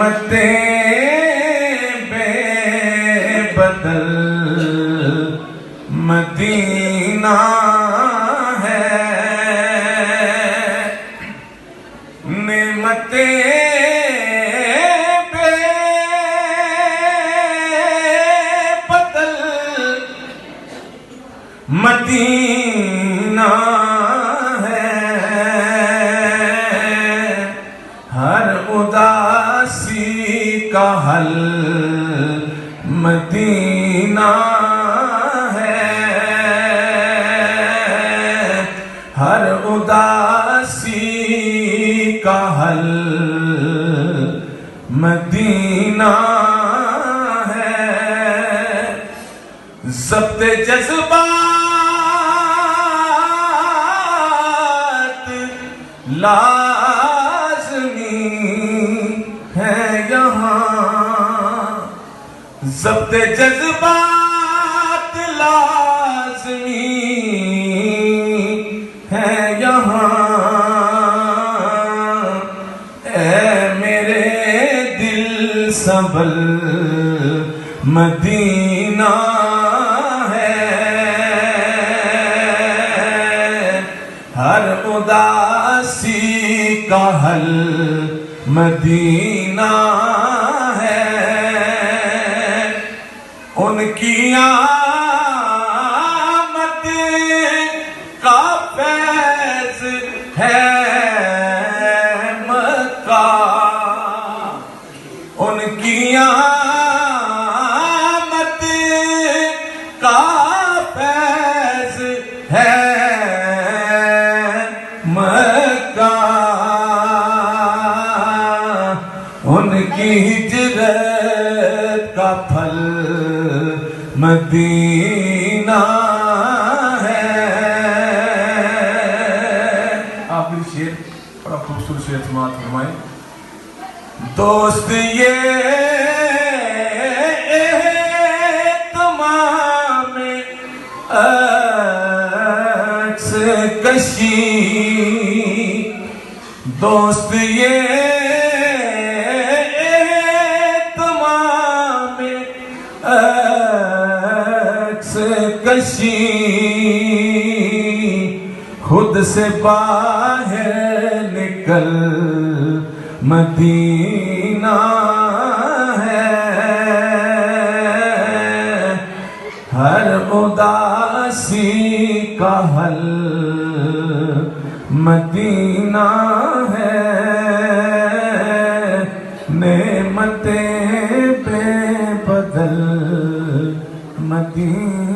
نعمتیں بے بدل مدینہ ہے، نعمتیں بے بدل مدینہ ہے، ہر اداسی کا حل مدینہ ہے، ہر اداسی کا حل مدینہ ہے، ضبط جذبات لازمی ہے یہاں، ضبط جذبات لازمی ہے یہاں، اے میرے دل سنبھل مدینہ ہے، ہر اداسی کا حل مدینہ ہے، ان کی آمد کا فیض ہے مکہ، ان کی آمد کا فیض ہے مکہ، ان کی ہجرت کا پھل مدینہ ہے۔ آخری شعر بڑا خوبصورت شعر سماعت فرمائیں۔ دوست یہ تمام عکس کشی، دوست یہ تمام عکس کشی، خود سے باہر نکل مدینہ ہے، ہر اداسی کا حل مدینہ ہے، نعمتیں بے بدل مدینہ